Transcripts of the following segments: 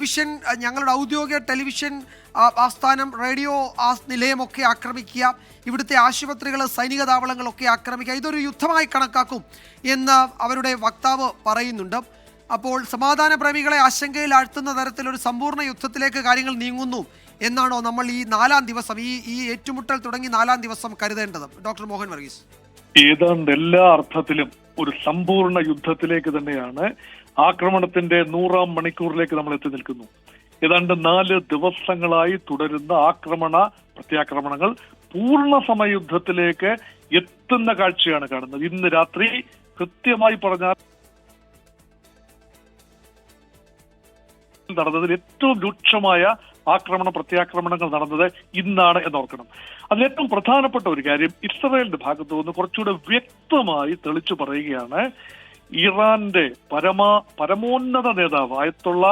Television ഞങ്ങളുടെ ഔദ്യോഗിക television ആസ്ഥാനം റേഡിയോ നിലയമൊക്കെ ആക്രമിക്കുക, ഇവിടുത്തെ ആശുപത്രികൾ, സൈനിക താവളങ്ങളൊക്കെ ആക്രമിക്കുക, ഇതൊരു യുദ്ധമായി കണക്കാക്കും എന്ന് അവരുടെ വക്താവ് പറയുന്നുണ്ട്. അപ്പോൾ സമാധാന പ്രേമികളെ ആശങ്കയിൽ ആഴ്ത്തുന്ന തരത്തിലൊരു സമ്പൂർണ്ണ യുദ്ധത്തിലേക്ക് കാര്യങ്ങൾ നീങ്ങുന്നു എന്നാണോ നമ്മൾ ഈ 4-ാം ദിവസം ഈ ഏറ്റുമുട്ടൽ തുടങ്ങി 4-ാം ദിവസം കരുതേണ്ടത്? ഡോക്ടർ മോഹൻ വർഗീസ്. ഏതാണ്ട് എല്ലാ അർത്ഥത്തിലും ഒരു സമ്പൂർണ്ണ യുദ്ധത്തിലേക്ക് തന്നെയാണ്. ആക്രമണത്തിന്റെ 100-ാം മണിക്കൂറിലേക്ക് നമ്മൾ എത്തി നിൽക്കുന്നു. ഏതാണ്ട് 4 ദിവസങ്ങളായി തുടരുന്ന പ്രത്യാക്രമണങ്ങൾ പൂർണ്ണ സമയയുദ്ധത്തിലേക്ക് എത്തുന്ന കാഴ്ചയാണ് കാണുന്നത്. ഇന്ന് രാത്രി കൃത്യമായി പറഞ്ഞാൽ നടന്നതിൽ ഏറ്റവും രൂക്ഷമായ പ്രത്യാക്രമണങ്ങൾ നടന്നത് ഇന്നാണ് എന്നോർക്കണം. അതിലേറ്റവും പ്രധാനപ്പെട്ട ഒരു കാര്യം ഇസ്രായേലിന്റെ ഭാഗത്തു നിന്ന് കുറച്ചുകൂടെ വ്യക്തമായി തെളിച്ചു പറയുകയാണ്. ഇറാന്റെ പരമോന്നത നേതാവ് ആയത്തുള്ള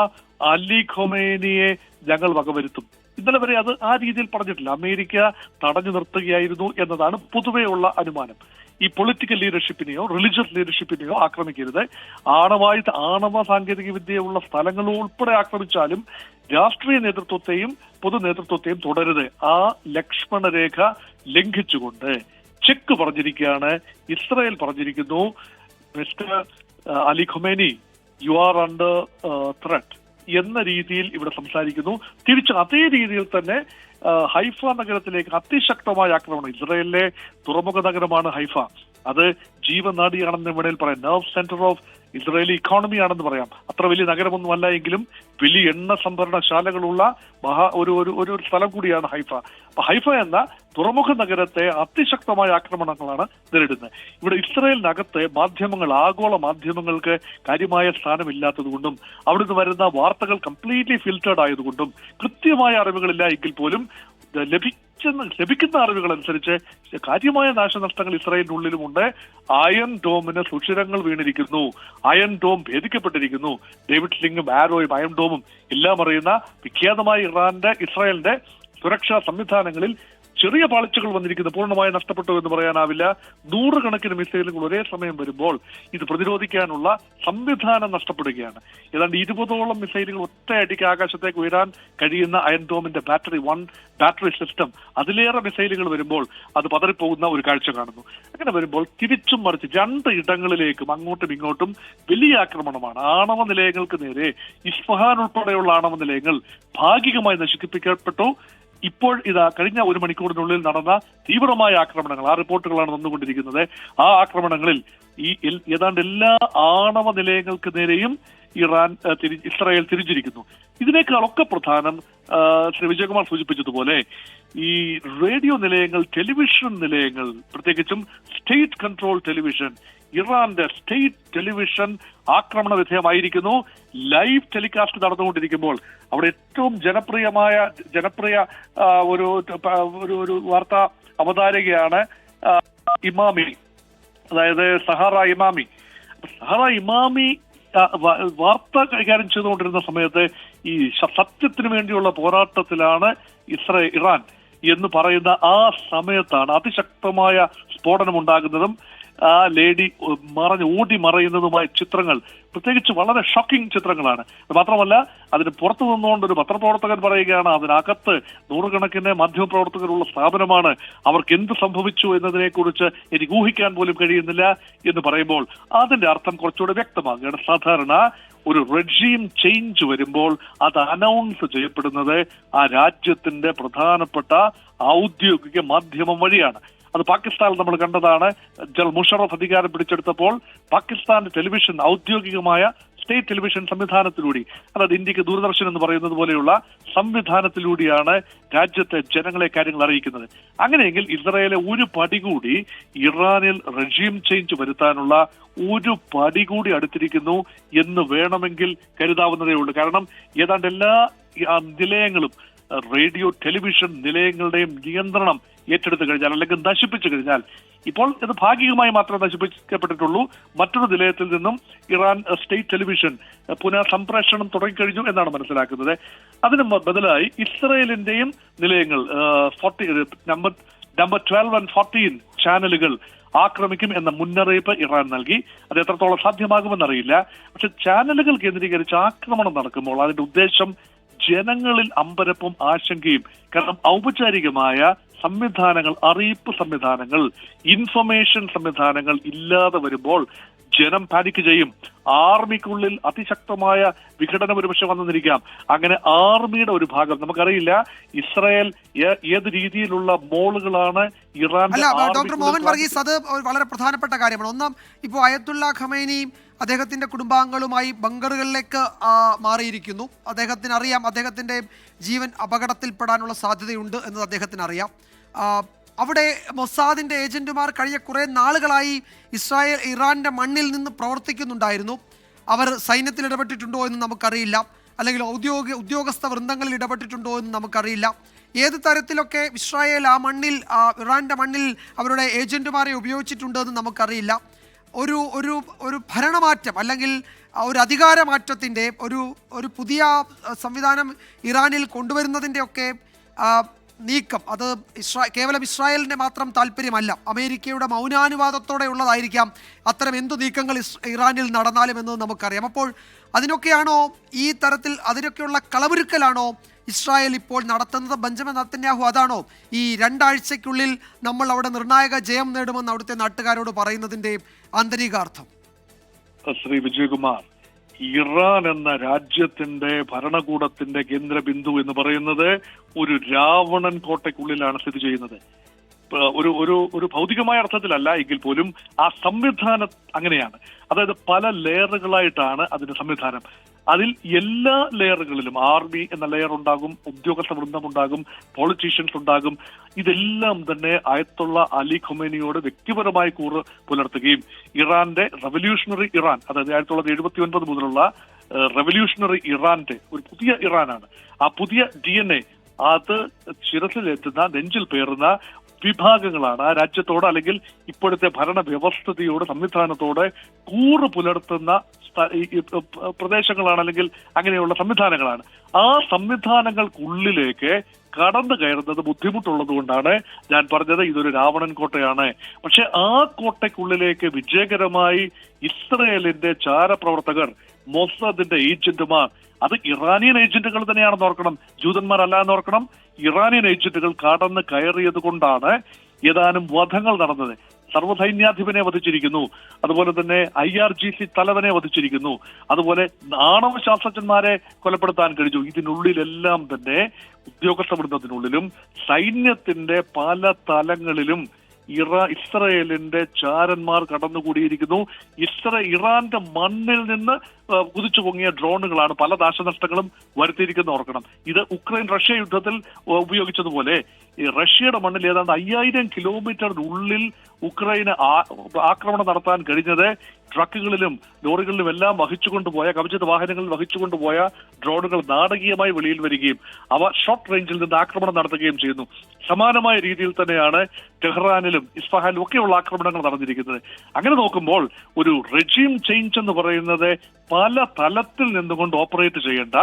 അലി ഖൊമേനിയെ ഞങ്ങൾ വകവരുത്തും. ഇന്നലെ വരെ അത് ആ രീതിയിൽ പറഞ്ഞിട്ടില്ല. അമേരിക്ക തടഞ്ഞു നിർത്തുകയായിരുന്നു എന്നതാണ് പൊതുവെയുള്ള അനുമാനം. ഈ പൊളിറ്റിക്കൽ ലീഡർഷിപ്പിനെയോ റിലീജിയസ് ലീഡർഷിപ്പിനെയോ ആക്രമിക്കരുത്, ആണവ സാങ്കേതിക വിദ്യയുള്ള സ്ഥലങ്ങൾ ഉൾപ്പെടെ ആക്രമിച്ചാലും രാഷ്ട്രീയ നേതൃത്വത്തെയും പൊതു നേതൃത്വത്തെയും തുടരുത്. ആ ലക്ഷ്മണരേഖ ലംഘിച്ചുകൊണ്ട് ചെക്ക് പറഞ്ഞിരിക്കുകയാണ്. ഇസ്രായേൽ പറഞ്ഞിരിക്കുന്നു, mister Ali Khomeini, you are under threat എന്ന രീതിയിൽ ഇവിടെ സംസാരിക്കുന്നു. തിരിച്ച് അതേ രീതിയിൽ തന്നെ ഹൈഫ നഗരത്തിലേക്ക് അതിശക്തമായ ആക്രമണം. ഇസ്രായേലിലെ തുറമുഖ നഗരമാണ് ഹൈഫ. അത് ജീവനാഡിയാണെന്ന് വേണേൽ പറയാം. Nerve centre of Israeli economy ആണെന്ന് പറയാം. അത്ര വലിയ നഗരമൊന്നുമല്ല എങ്കിലും വലിയ എണ്ണ സംഭരണശാലകളുള്ള ഒരു സ്ഥലം കൂടിയാണ് ഹൈഫ. അപ്പൊ ഹൈഫ എന്ന തുറമുഖ നഗരത്തെ അതിശക്തമായ ആക്രമണങ്ങളാണ് നേരിടുന്നത്. ഇവിടെ ഇസ്രായേലിനകത്ത് ആഗോള മാധ്യമങ്ങൾക്ക് കാര്യമായ സ്ഥാനമില്ലാത്തതുകൊണ്ടും അവിടുന്ന് വരുന്ന വാർത്തകൾ കംപ്ലീറ്റ്ലി ഫിൽറ്റേർഡ് ആയതുകൊണ്ടും കൃത്യമായ അറിവുകളില്ല എങ്കിൽ പോലും ലഭിക്കുന്ന അറിവുകൾ അനുസരിച്ച് കാര്യമായ നാശനഷ്ടങ്ങൾ ഇസ്രായേലിനുള്ളിലുമുണ്ട്. അയൺ ഡോമിന് സുഷിരങ്ങൾ വീണിരിക്കുന്നു, അയൺ ഡോം ഭേദിക്കപ്പെട്ടിരിക്കുന്നു. ഡേവിഡ് സ്ലിങ്ങും ആരോയും അയൺ ഡോമും എല്ലാം അറിയുന്ന വിഖ്യാതമായ ഇസ്രായേലിന്റെ സുരക്ഷാ സംവിധാനങ്ങളിൽ ചെറിയ പാളിച്ചകൾ വന്നിരിക്കുന്നു. പൂർണ്ണമായി നഷ്ടപ്പെട്ടു എന്ന് പറയാനാവില്ല. 100 കണക്കിന് മിസൈലുകൾ ഒരേ സമയം വരുമ്പോൾ ഇത് പ്രതിരോധിക്കാനുള്ള സംവിധാനം നഷ്ടപ്പെടുകയാണ്. ഏതാണ്ട് 20ഓളം മിസൈലുകൾ ഒറ്റയടിക്ക് ആകാശത്തേക്ക് ഉയരാൻ കഴിയുന്ന അയൺ ഡോമിന്റെ ബാറ്ററി സിസ്റ്റം, അതിലേറെ മിസൈലുകൾ വരുമ്പോൾ അത് പതറിപ്പോകുന്ന ഒരു കാഴ്ച കാണുന്നു. അങ്ങനെ വരുമ്പോൾ തിരിച്ചും മറിച്ച് 2 ഇടങ്ങളിലേക്കും അങ്ങോട്ടും ഇങ്ങോട്ടും വലിയ ആക്രമണമാണ്. ആണവ നിലയങ്ങൾക്ക് നേരെ ഇസ്ഫഹാൻ ഉൾപ്പെടെയുള്ള ആണവ നിലയങ്ങൾ ഭാഗികമായി നശിപ്പിക്കപ്പെട്ടു. ഇപ്പോൾ കഴിഞ്ഞ 1 മണിക്കൂറിനുള്ളിൽ നടന്ന തീവ്രമായ ആക്രമണങ്ങൾ, ആ റിപ്പോർട്ടുകളാണ് വന്നുകൊണ്ടിരിക്കുന്നത്. ആ ആക്രമണങ്ങളിൽ ഏതാണ്ട് എല്ലാ ആണവ നിലയങ്ങൾക്ക് നേരെയും ഇസ്രായേൽ തിരിച്ചിരിക്കുന്നു. ഇതിനേക്കാളൊക്കെ പ്രധാനം ശ്രീ വിജയകുമാർ സൂചിപ്പിച്ചതുപോലെ ഈ റേഡിയോ നിലയങ്ങൾ, ടെലിവിഷൻ നിലയങ്ങൾ, പ്രത്യേകിച്ചും സ്റ്റേറ്റ് കൺട്രോൾ ടെലിവിഷൻ, ഇറാന്റെ സ്റ്റേറ്റ് ടെലിവിഷൻ ആക്രമണ വിധേയമായിരിക്കുന്നു. ലൈവ് ടെലികാസ്റ്റ് നടന്നുകൊണ്ടിരിക്കുമ്പോൾ അവിടെ ഏറ്റവും ജനപ്രിയ ഒരു വാർത്താ അവതാരകയാണ് ഇമാമി, അതായത് സഹാറ ഇമാമി വാർത്ത കൈകാര്യം ചെയ്തുകൊണ്ടിരുന്ന സമയത്ത് ഈ സത്യത്തിന് വേണ്ടിയുള്ള പോരാട്ടത്തിലാണ് ഇറാൻ എന്ന് പറയുന്ന ആ സമയത്താണ് അതിശക്തമായ സ്ഫോടനം ഉണ്ടാകുന്നതും ആ ലേഡി ഓടി മറയുന്നതുമായ ചിത്രങ്ങൾ, പ്രത്യേകിച്ച് വളരെ ഷോക്കിംഗ് ചിത്രങ്ങളാണ്. മാത്രമല്ല അതിന് പുറത്തു നിന്നുകൊണ്ട് ഒരു പത്രപ്രവർത്തകൻ പറയുകയാണ്, അതിനകത്ത് 100 കണക്കിന് മാധ്യമപ്രവർത്തകരുള്ള സ്ഥാപനമാണ്, അവർക്ക് എന്ത് സംഭവിച്ചു എന്നതിനെ കുറിച്ച് എനിക്ക് ഊഹിക്കാൻ പോലും കഴിയുന്നില്ല എന്ന് പറയുമ്പോൾ അതിന്റെ അർത്ഥം കുറച്ചുകൂടെ വ്യക്തമാകുകയാണ്. സാധാരണ ഒരു റെജീം ചേഞ്ച് വരുമ്പോൾ അത് അനൗൺസ് ചെയ്യപ്പെടുന്നത് ആ രാജ്യത്തിന്റെ പ്രധാനപ്പെട്ട ഔദ്യോഗിക മാധ്യമം വഴിയാണ്. അത് പാകിസ്ഥാനിൽ നമ്മൾ കണ്ടതാണ്. ജനറൽ മുഷറഫ് അധികാരം പിടിച്ചെടുത്തപ്പോൾ പാകിസ്ഥാന്റെ ടെലിവിഷൻ ഔദ്യോഗികമായ സ്റ്റേറ്റ് ടെലിവിഷൻ സംവിധാനത്തിലൂടെ, അതായത് ഇന്ത്യക്ക് ദൂരദർശൻ എന്ന് പറയുന്നത് പോലെയുള്ള സംവിധാനത്തിലൂടെയാണ് രാജ്യത്തെ ജനങ്ങളെ കാര്യങ്ങൾ അറിയിക്കുന്നത്. അങ്ങനെയെങ്കിൽ ഇസ്രായേലെ ഒരു പടി കൂടി ഇറാനിൽ റെജീം ചേഞ്ച് വരുത്താനുള്ള ഒരു പടി കൂടി അടുത്തിരിക്കുന്നു എന്ന് വേണമെങ്കിൽ കരുതാവുന്നതേ ഉള്ളൂ. കാരണം ഏതാണ്ട് എല്ലാ നിലയങ്ങളും, റേഡിയോ ടെലിവിഷൻ നിലയങ്ങളുടെയും നിയന്ത്രണം ഏറ്റെടുത്തു കഴിഞ്ഞാൽ, അല്ലെങ്കിൽ നശിപ്പിച്ചു കഴിഞ്ഞാൽ, ഇപ്പോൾ ഇത് ഭാഗികമായി മാത്രമേ നശിപ്പിക്കപ്പെട്ടിട്ടുള്ളൂ. മറ്റൊരു നിലയത്തിൽ നിന്നും ഇറാൻ സ്റ്റേറ്റ് ടെലിവിഷൻ പുനഃസംപ്രേഷണം തുടങ്ങിക്കഴിഞ്ഞു എന്നാണ് മനസ്സിലാക്കുന്നത്. അതിന് ബദലായി ഇസ്രായേലിന്റെയും നിലയങ്ങൾ നമ്പർ 12 and 14 ചാനലുകൾ ആക്രമിക്കും എന്ന മുന്നറിയിപ്പ് ഇറാൻ നൽകി. അത് എത്രത്തോളം സാധ്യമാകുമെന്നറിയില്ല. പക്ഷെ ചാനലുകൾ കേന്ദ്രീകരിച്ച് ആക്രമണം നടക്കുമ്പോൾ അതിന്റെ ഉദ്ദേശം ജനങ്ങളിൽ അമ്പരപ്പും ആശങ്കയും. കാരണം ഔപചാരികമായ സംവിധാനങ്ങൾ, അറിയിപ്പ് സംവിധാനങ്ങൾ, ഇൻഫർമേഷൻ സംവിധാനങ്ങൾ ഇല്ലാതെ വരുമ്പോൾ ജനം പാനിക് ചെയ്യും. ആർമിക്കുള്ളിൽ അതിശക്തമായ വിഘടനം ഒരുപക്ഷെ വന്നിരിക്കാം. അങ്ങനെ ആർമിയുടെ ഒരു ഭാഗം, നമുക്കറിയില്ല ഇസ്രായേൽ ഏത് രീതിയിലുള്ള മോളുകളാണ് ഇറാൻ. അല്ല ഡോക്ടർ മോഹൻ വർഗീസ്, അത് വളരെ പ്രധാനപ്പെട്ട കാര്യമാണ്. ഒന്നാം, ഇപ്പോൾ അയത്തുള്ള ഖമേനിയും അദ്ദേഹത്തിന്റെ കുടുംബാംഗങ്ങളുമായി ബങ്കറുകളിലേക്ക് മാറിയിരിക്കുന്നു. അദ്ദേഹത്തിന് അറിയാം അദ്ദേഹത്തിന്റെ ജീവൻ അപകടത്തിൽപ്പെടാനുള്ള സാധ്യതയുണ്ട് എന്നത് അദ്ദേഹത്തിന് അറിയാം. അവിടെ മൊസാദിന്റെ ഏജന്റുമാർ കഴിഞ്ഞ കുറേ നാളുകളായി ഇറാന്റെ മണ്ണിൽ നിന്ന് പ്രവർത്തിക്കുന്നുണ്ടായിരുന്നു. അവർ സൈന്യത്തിൽ ഇടപെട്ടിട്ടുണ്ടോ എന്ന് നമുക്കറിയില്ല, അല്ലെങ്കിൽ ഉദ്യോഗസ്ഥ വൃന്ദങ്ങളിൽ ഇടപെട്ടിട്ടുണ്ടോ എന്ന് നമുക്കറിയില്ല. ഏത് തരത്തിലൊക്കെ ഇസ്രായേൽ ആ മണ്ണിൽ, ഇറാന്റെ മണ്ണിൽ അവരുടെ ഏജന്റുമാരെ ഉപയോഗിച്ചിട്ടുണ്ടോ എന്ന് നമുക്കറിയില്ല. ഒരു ഒരു ഒരു ഭരണമാറ്റം അല്ലെങ്കിൽ ഒരു അധികാരമാറ്റത്തിൻ്റെ ഒരു പുതിയ സംവിധാനം ഇറാനിൽ കൊണ്ടുവരുന്നതിൻ്റെയൊക്കെ നീക്കം അത് കേവലം ഇസ്രായേലിൻ്റെ മാത്രം താല്പര്യമല്ല, അമേരിക്കയുടെ മൗനാനുവാദത്തോടെ ഉള്ളതായിരിക്കാം അത്തരം എന്തു നീക്കങ്ങൾ ഇറാനിൽ നടന്നാലും എന്നത് നമുക്കറിയാം. അപ്പോൾ അതിനൊക്കെയാണോ ഈ തരത്തിൽ അതിനൊക്കെയുള്ള കളമൊരുക്കലാണോ ഇസ്രായേൽ ഇപ്പോൾ നടത്തുന്നത്? ബെഞ്ചമിൻ നെതന്യാഹു അതാണോ ഈ 2 ആഴ്ചയ്ക്കുള്ളിൽ നമ്മൾ അവിടെ നിർണായക ജയം നേടുമെന്ന് അവിടുത്തെ നാട്ടുകാരോട് പറയുന്നതിൻ്റെ ആന്തരികാർത്ഥം? ശ്രീ വിജയകുമാർ, ഇറാൻ എന്ന രാജ്യത്തിന്റെ ഭരണകൂടത്തിന്റെ കേന്ദ്ര ബിന്ദു എന്ന് പറയുന്നത് ഒരു രാവണൻ കോട്ടയ്ക്കുള്ളിലാണ് സ്ഥിതി ചെയ്യുന്നത്. ഒരു ഒരു ഒരു ഭൗതികമായ അർത്ഥത്തിലല്ല എങ്കിൽ പോലും ആ സംവിധാനം അങ്ങനെയാണ്. അതായത് പല ലെയറുകളായിട്ടാണ് അതിന്റെ സംവിധാനം. അതിൽ എല്ലാ ലെയറുകളിലും ആർമി എന്ന ലെയർ ഉണ്ടാകും, ഉദ്യോഗസ്ഥ വൃന്ദം ഉണ്ടാകും, പൊളിറ്റീഷ്യൻസ് ഉണ്ടാകും. ഇതെല്ലാം തന്നെ അയത്തുള്ള അലി ഖൊമേനിയോട് വ്യക്തിപരമായി കൂറ് പുലർത്തുകയും ഇറാന്റെ റവല്യൂഷണറി ഇറാൻ, അതായത് 1979 മുതലുള്ള റവല്യൂഷണറി ഇറാന്റെ ഒരു പുതിയ ഇറാനാണ്. ആ പുതിയ DNA അത് ശിരസിലെത്തുന്ന, നെഞ്ചിൽ പേറുന്ന വിഭാഗങ്ങളാണ് ആ രാജ്യത്തോട് അല്ലെങ്കിൽ ഇപ്പോഴത്തെ ഭരണ വ്യവസ്ഥിതിയോട്, സംവിധാനത്തോട് കൂറ് പുലർത്തുന്ന പ്രദേശങ്ങളാണ്, അല്ലെങ്കിൽ അങ്ങനെയുള്ള സംവിധാനങ്ങളാണ്. ആ സംവിധാനങ്ങൾക്കുള്ളിലേക്ക് കടന്നു കയറുന്നത് ബുദ്ധിമുട്ടുള്ളത് കൊണ്ടാണ് ഞാൻ പറഞ്ഞത് ഇതൊരു രാവണൻ കോട്ടയാണ്. പക്ഷെ ആ കോട്ടയ്ക്കുള്ളിലേക്ക് വിജയകരമായി ഇസ്രയേലിന്റെ ചാരപ്രവർത്തകർ, മൊസാദിന്റെ ഏജന്റുമാർ, അത് ഇറാനിയൻ ഏജന്റുകൾ തന്നെയാണെന്ന് ഓർക്കണം, ജൂതന്മാരല്ല എന്ന് ഓർക്കണം. ഇറാനിയൻ ഏജന്റുകൾ കടന്ന് കയറിയത് കൊണ്ടാണ് ഏതാനും വധങ്ങൾ നടന്നത്. സർവ്വസൈന്യാധിപനെ വധിച്ചിരിക്കുന്നു, അതുപോലെ തന്നെ IRGC തലവനെ വധിച്ചിരിക്കുന്നു, അതുപോലെ ആണവ ശാസ്ത്രജ്ഞന്മാരെ കൊലപ്പെടുത്താൻ കഴിഞ്ഞു. ഇതിനുള്ളിലെല്ലാം തന്നെ ഉദ്യോഗസ്ഥ വൃന്ദത്തിനുള്ളിലും സൈന്യത്തിന്റെ പല തലങ്ങളിലും ഇസ്രയേലിന്റെ ചാരന്മാർ കടന്നുകൂടിയിരിക്കുന്നു. ഇറാന്റെ മണ്ണിൽ നിന്ന് കുതിച്ചു പൊങ്ങിയ ഡ്രോണുകളാണ് പല നാശനഷ്ടങ്ങളും വരുത്തിയിരിക്കുന്നത് ഓർക്കണം. ഇത് ഉക്രൈൻ റഷ്യ യുദ്ധത്തിൽ ഉപയോഗിച്ചതുപോലെ റഷ്യയുടെ മണ്ണിൽ ഏതാണ്ട് 5000 കിലോമീറ്ററിനുള്ളിൽ ഉക്രൈന് ആക്രമണം നടത്താൻ കഴിഞ്ഞത് ട്രക്കുകളിലും ലോറികളിലും എല്ലാം വഹിച്ചുകൊണ്ടുപോയ, കവചിത വാഹനങ്ങളിൽ വഹിച്ചുകൊണ്ടുപോയ ഡ്രോണുകൾ നാടകീയമായി വെളിയിൽ വരികയും അവ ഷോർട്ട് റേഞ്ചിൽ നിന്ന് ആക്രമണം നടത്തുകയും ചെയ്യുന്നു. സമാനമായ രീതിയിൽ തന്നെയാണ് ടെഹ്റാനിലും ഇസ്ഫഹാനിലും ഒക്കെയുള്ള ആക്രമണങ്ങൾ നടന്നിരിക്കുന്നത്. അങ്ങനെ നോക്കുമ്പോൾ ഒരു റെജീം ചേഞ്ച് എന്ന് പറയുന്നത് പല തലത്തിൽ നിന്നുകൊണ്ട് ഓപ്പറേറ്റ് ചെയ്യേണ്ട,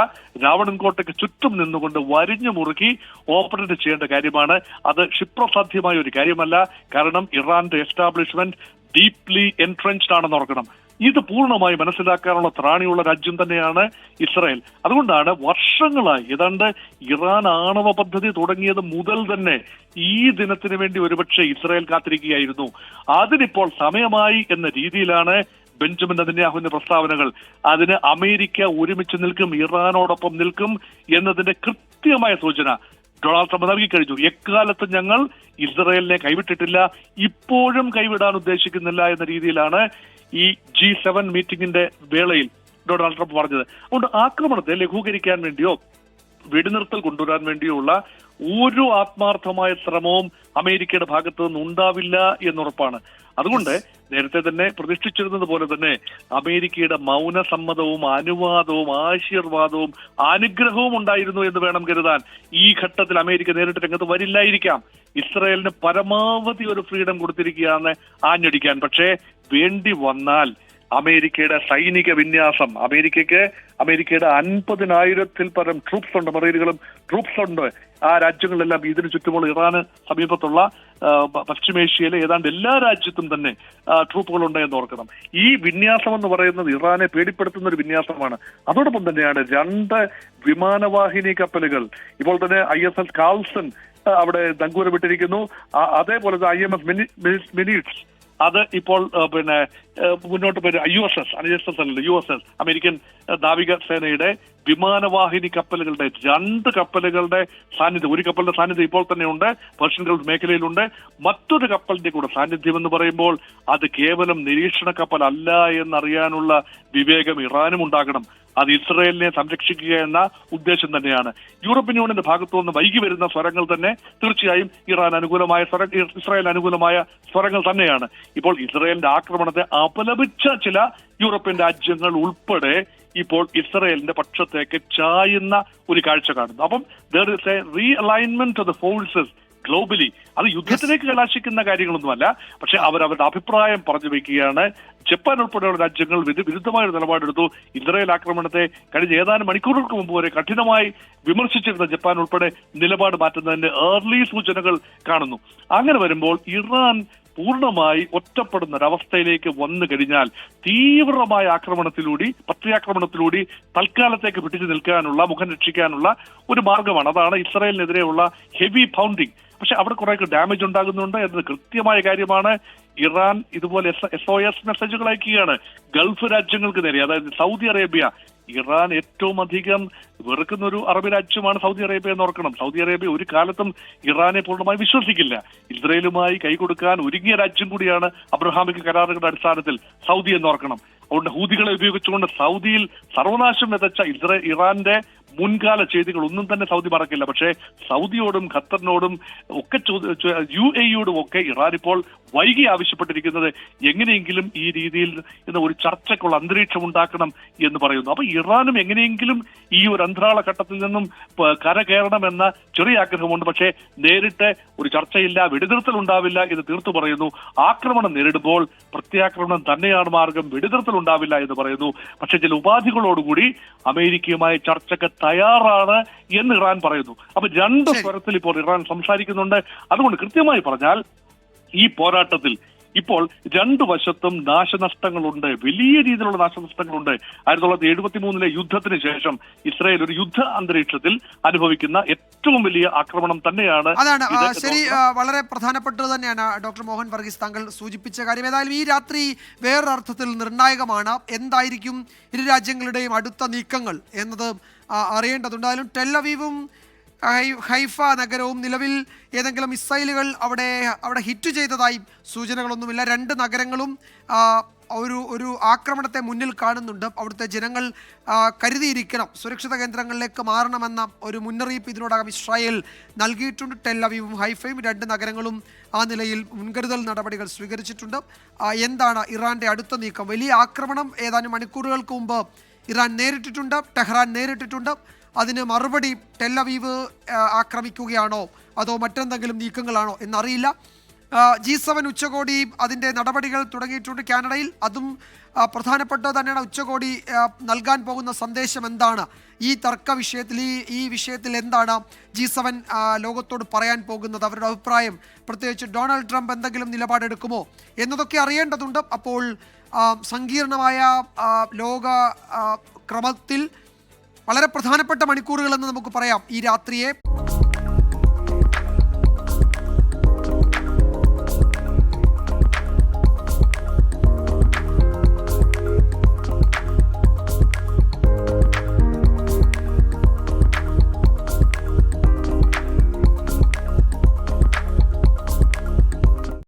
രാവണൻ കോട്ടയ്ക്ക് ചുറ്റും നിന്നുകൊണ്ട് വരിഞ്ഞു മുറുക്കി ഓപ്പറേറ്റ് ചെയ്യേണ്ട കാര്യമാണ്. അത് ക്ഷിപ്രസാധ്യമായ ഒരു കാര്യമല്ല. കാരണം ഇറാന്റെ എസ്റ്റാബ്ലിഷ്മെന്റ് ഡീപ്ലി എൻട്രെഞ്ച്ഡ് ആണെന്ന് ഓർക്കണം. ഇത് പൂർണ്ണമായി മനസ്സിലാക്കാനുള്ള ത്രാണിയുള്ള രാജ്യം തന്നെയാണ് ഇസ്രായേൽ. അതുകൊണ്ടാണ് വർഷങ്ങളായി, ഏതാണ്ട് ഇറാൻ ആണവ പദ്ധതി തുടങ്ങിയത് മുതൽ തന്നെ ഈ ദിനത്തിന് വേണ്ടി ഒരുപക്ഷെ ഇസ്രായേൽ കാത്തിരിക്കുകയായിരുന്നു. അതിനിപ്പോൾ സമയമായി എന്ന രീതിയിലാണ് ബെഞ്ചമിൻ നെതന്യാഹുവിന്റെ പ്രസ്താവനകൾ. അതിന് അമേരിക്ക ഒരുമിച്ച് നിൽക്കും, ഇറാനോടൊപ്പം നിൽക്കും എന്നതിന്റെ കൃത്യമായ സൂചന ഡൊണാൾഡ് ട്രംപ് നൽകി കഴിഞ്ഞു. എക്കാലത്തും ഞങ്ങൾ ഇസ്രായേലിനെ കൈവിട്ടിട്ടില്ല, ഇപ്പോഴും കൈവിടാൻ ഉദ്ദേശിക്കുന്നില്ല എന്ന രീതിയിലാണ് ഈ G7 മീറ്റിംഗിന്റെ വേളയിൽ ഡൊണാൾഡ് ട്രംപ് പറഞ്ഞത്. അതുകൊണ്ട് ആക്രമണത്തെ ലഘൂകരിക്കാൻ വേണ്ടിയോ വെടിനിർത്തൽ കൊണ്ടുവരാൻ വേണ്ടിയോ ഉള്ള ഒരു ആത്മാർത്ഥമായ ശ്രമവും അമേരിക്കയുടെ ഭാഗത്തു നിന്ന് ഉണ്ടാവില്ല എന്നുറപ്പാണ്. അതുകൊണ്ട് നേരത്തെ തന്നെ പ്രതിഷ്ഠിച്ചിരുന്നത് പോലെ തന്നെ അമേരിക്കയുടെ മൗനസമ്മതവും അനുവാദവും ആശീർവാദവും അനുഗ്രഹവും ഉണ്ടായിരുന്നു എന്ന് വേണം കരുതാൻ. ഈ ഘട്ടത്തിൽ അമേരിക്ക നേരിട്ട് രംഗത്ത് വരില്ലായിരിക്കാം. ഇസ്രായേലിന് പരമാവധി ഒരു ഫ്രീഡം കൊടുത്തിരിക്കുകയാണ് ആഞ്ഞടിക്കാൻ. പക്ഷേ വേണ്ടി വന്നാൽ അമേരിക്കയുടെ സൈനിക വിന്യാസം. അമേരിക്കയുടെ 50,000-ൽ പരം ട്രൂപ്സ് ഉണ്ട്, മറൈനുകളും ട്രൂപ്സ് ഉണ്ട്. ആ രാജ്യങ്ങളിലെല്ലാം ഇതിനു ചുറ്റുമുള്ള ഇറാന് സമീപത്തുള്ള പശ്ചിമേഷ്യയിലെ ഏതാണ്ട് എല്ലാ രാജ്യത്തും തന്നെ ട്രൂപ്പുകളുണ്ട് എന്ന് ഓർക്കണം. ഈ വിന്യാസം എന്ന് പറയുന്നത് ഇറാനെ പേടിപ്പെടുത്തുന്ന ഒരു വിന്യാസമാണ്. അതോടൊപ്പം തന്നെയാണ് 2 വിമാനവാഹിനി കപ്പലുകൾ. ഇപ്പോൾ തന്നെ ISS കാൾസൺ അവിടെ നങ്കൂരമിട്ടിരിക്കുന്നു. അതേപോലെ IMS മിനിറ്റ്സ് അത് ഇപ്പോൾ മുന്നോട്ട് വരും. USS അമേരിക്കൻ നാവികസേനയുടെ വിമാനവാഹിനി കപ്പലുകളുടെ 2 കപ്പലുകളുടെ സാന്നിധ്യം, ഒരു കപ്പലിന്റെ സാന്നിധ്യം ഇപ്പോൾ തന്നെ ഉണ്ട്, പേർഷ്യൻ ഗൾഫ് മേഖലയിലുണ്ട്. മറ്റൊരു കപ്പലിന്റെ കൂടെ സാന്നിധ്യം എന്ന് പറയുമ്പോൾ അത് കേവലം നിരീക്ഷണ കപ്പൽ അല്ല എന്നറിയാനുള്ള വിവേകം ഇറാനും ഉണ്ടാകണം. അത് ഇസ്രയേലിനെ സംരക്ഷിക്കുക എന്ന ഉദ്ദേശം തന്നെയാണ്. യൂറോപ്യൻ യൂണിയന്റെ ഭാഗത്തു നിന്ന് വൈകി വരുന്ന സ്വരങ്ങൾ തന്നെ തീർച്ചയായും ഇസ്രായേൽ അനുകൂലമായ സ്വരങ്ങൾ തന്നെയാണ്. ഇപ്പോൾ ഇസ്രയേലിന്റെ ആക്രമണത്തെ അപലപിച്ച ചില യൂറോപ്യൻ രാജ്യങ്ങൾ ഉൾപ്പെടെ ഇപ്പോൾ ഇസ്രയേലിന്റെ പക്ഷത്തേക്ക് ചായുന്ന ഒരു കാഴ്ച കാണുന്നു. അപ്പം there is a realignment of the forces globally. അത് യുദ്ധത്തിലേക്ക് കലാശിക്കുന്ന കാര്യങ്ങളൊന്നുമല്ല, പക്ഷെ അവരവരുടെ അഭിപ്രായം പറഞ്ഞു വെക്കുകയാണ്. ജപ്പാൻ ഉൾപ്പെടെയുള്ള രാജ്യങ്ങൾ വിരുദ്ധമായ ഒരു നിലപാടെടുത്തു. ഇസ്രായേൽ ആക്രമണത്തെ കഴിഞ്ഞ ഏതാനും മണിക്കൂറുകൾക്ക് മുമ്പ് വരെ കഠിനമായി വിമർശിച്ചിരുന്ന ജപ്പാൻ ഉൾപ്പെടെ നിലപാട് മാറ്റുന്നതിന്റെ ഏർലി സൂചനകൾ കാണുന്നു. അങ്ങനെ വരുമ്പോൾ ഇറാൻ പൂർണ്ണമായി ഒറ്റപ്പെടുന്ന ഒരവസ്ഥയിലേക്ക് വന്നു കഴിഞ്ഞാൽ തീവ്രമായ പ്രത്യാക്രമണത്തിലൂടെ തൽക്കാലത്തേക്ക് പിടിച്ചു നിൽക്കാനുള്ള, മുഖം രക്ഷിക്കാനുള്ള ഒരു മാർഗമാണ്. അതാണ് ഇസ്രായേലിനെതിരെയുള്ള ഹെവി പൗണ്ടിങ്. പക്ഷെ അവിടെ കുറെ ഡാമേജ് ഉണ്ടാകുന്നുണ്ട് എന്നത് കൃത്യമായ കാര്യമാണ്. ഇറാൻ ഇതുപോലെ SOS മെസ്സേജുകൾ അയക്കുകയാണ് ഗൾഫ് രാജ്യങ്ങൾക്ക് നേരെ. അതായത് സൗദി അറേബ്യ, ഇറാൻ ഏറ്റവും അധികം വെറുക്കുന്ന ഒരു അറബ് രാജ്യമാണ് സൗദി അറേബ്യ എന്ന് ഓർക്കണം. സൗദി അറേബ്യ ഒരു കാലത്തും ഇറാനെ പൂർണ്ണമായി വിശ്വസിക്കില്ല. ഇസ്രയേലുമായി കൈകൊടുക്കാൻ ഒരുങ്ങിയ രാജ്യം കൂടിയാണ് അബ്രഹാമിക് കരാറുകളുടെ അടിസ്ഥാനത്തിൽ സൗദി എന്ന് ഓർക്കണം. അതുകൊണ്ട് ഹൂതികളെ ഉപയോഗിച്ചുകൊണ്ട് സൗദിയിൽ സർവനാശം വിതച്ച ഇറാന്റെ മുൻകാല ചെയ്തികൾ ഒന്നും തന്നെ സൗദി മറക്കില്ല. പക്ഷേ സൗദിയോടും ഖത്തറിനോടും ഒക്കെ UAEയോടും ഒക്കെ ഇറാൻ ഇപ്പോൾ വൈകി ആവശ്യപ്പെട്ടിരിക്കുന്നത് എങ്ങനെയെങ്കിലും ഈ രീതിയിൽ ഒരു ചർച്ചയ്ക്കുള്ള അന്തരീക്ഷം ഉണ്ടാക്കണം എന്ന് പറയുന്നു. അപ്പൊ ഇറാനും എങ്ങനെയെങ്കിലും ഈ ഒരു അന്ത്രാള ഘട്ടത്തിൽ നിന്നും കരകയറണമെന്ന ചെറിയ ആഗ്രഹമുണ്ട്. പക്ഷേ നേരിട്ട് ഒരു ചർച്ചയില്ല, വെടിനിർത്തൽ ഉണ്ടാവില്ല എന്ന് തീർത്തു പറയുന്നു. ആക്രമണം നേരിടുമ്പോൾ പ്രത്യാക്രമണം തന്നെയാണ് മാർഗം, വെടിനിർത്തൽ ഉണ്ടാവില്ല എന്ന് പറയുന്നു. പക്ഷെ ചില ഉപാധികളോടുകൂടി അമേരിക്കയുമായി ചർച്ചയ്ക്ക് തയ്യാറാണ് എന്ന് ഇറാൻ പറയുന്നു. അപ്പൊ 2 സ്വരത്തിൽ ഇപ്പോൾ ഇറാൻ സംസാരിക്കുന്നുണ്ട്. അതുകൊണ്ട് കൃത്യമായി പറഞ്ഞാൽ ഈ പോരാട്ടത്തിൽ ഇപ്പോൾ 2 വശത്തും നാശനഷ്ടങ്ങളുണ്ട്, വലിയ രീതിയിലുള്ള നാശനഷ്ടങ്ങളുണ്ട്. 1973 യുദ്ധത്തിന് ശേഷം ഇസ്രായേൽ ഒരു യുദ്ധ അന്തരീക്ഷത്തിൽ അനുഭവിക്കുന്ന ഏറ്റവും വലിയ ആക്രമണം തന്നെയാണ്. അതാണ് ശരി, വളരെ പ്രധാനപ്പെട്ടത് തന്നെയാണ് ഡോക്ടർ മോഹൻ വർഗീസ് താങ്കൾ സൂചിപ്പിച്ച കാര്യം. ഏതായാലും ഈ രാത്രി വേറൊരർത്ഥത്തിൽ നിർണായകമാണ്. എന്തായിരിക്കും ഇരു രാജ്യങ്ങളുടെയും അടുത്ത നീക്കങ്ങൾ എന്നത് അറിയേണ്ടതുണ്ട്. അതിലും ടെൽ-അവീവും ഹൈഫ നഗരവും നിലവിൽ ഏതെങ്കിലും മിസൈലുകൾ അവിടെ ഹിറ്റ് ചെയ്തതായി സൂചനകളൊന്നുമില്ല. 2 നഗരങ്ങളും ഒരു ആക്രമണത്തെ മുന്നിൽ കാണുന്നുണ്ട്. അവിടുത്തെ ജനങ്ങൾ കരുതിയിരിക്കണം, സുരക്ഷിത കേന്ദ്രങ്ങളിലേക്ക് മാറണമെന്ന ഒരു മുന്നറിയിപ്പ് ഇതിനോടകം ഇസ്രായേൽ നൽകിയിട്ടുണ്ട്. ടെൽ-അവീവും ഹൈഫയും 2 നഗരങ്ങളും ആ നിലയിൽ മുൻകരുതൽ നടപടികൾ സ്വീകരിച്ചിട്ടുണ്ട്. എന്താണ് ഇറാന്റെ അടുത്ത നീക്കം? വലിയ ആക്രമണം ഏതാനും മണിക്കൂറുകൾക്ക് മുമ്പ് ഇറാൻ നേരിട്ടിട്ടുണ്ട്, ടെഹ്റാൻ നേരിട്ടിട്ടുണ്ട്. അതിന് മറുപടി ടെൽ-അവീവ് ആക്രമിക്കുകയാണോ അതോ മറ്റെന്തെങ്കിലും നീക്കങ്ങളാണോ എന്നറിയില്ല. G7 ഉച്ചകോടി അതിൻ്റെ നടപടികൾ തുടങ്ങിയിട്ടുണ്ട് കാനഡയിൽ. അതും പ്രധാനപ്പെട്ടത് തന്നെയാണ്. ഉച്ചകോടി നൽകാൻ പോകുന്ന സന്ദേശം എന്താണ് ഈ തർക്ക വിഷയത്തിൽ, ഈ വിഷയത്തിൽ എന്താണ് G7 ലോകത്തോട് പറയാൻ പോകുന്നത്? അവരുടെ അഭിപ്രായം, പ്രത്യേകിച്ച് ഡൊണാൾഡ് ട്രംപ് എന്തെങ്കിലും നിലപാടെടുക്കുമോ എന്നതൊക്കെ അറിയേണ്ടതുണ്ട്. അപ്പോൾ സങ്കീർണമായ ലോക ക്രമത്തിൽ വളരെ പ്രധാനപ്പെട്ട മണിക്കൂറുകളെന്ന് നമുക്ക് പറയാം ഈ രാത്രിയെ.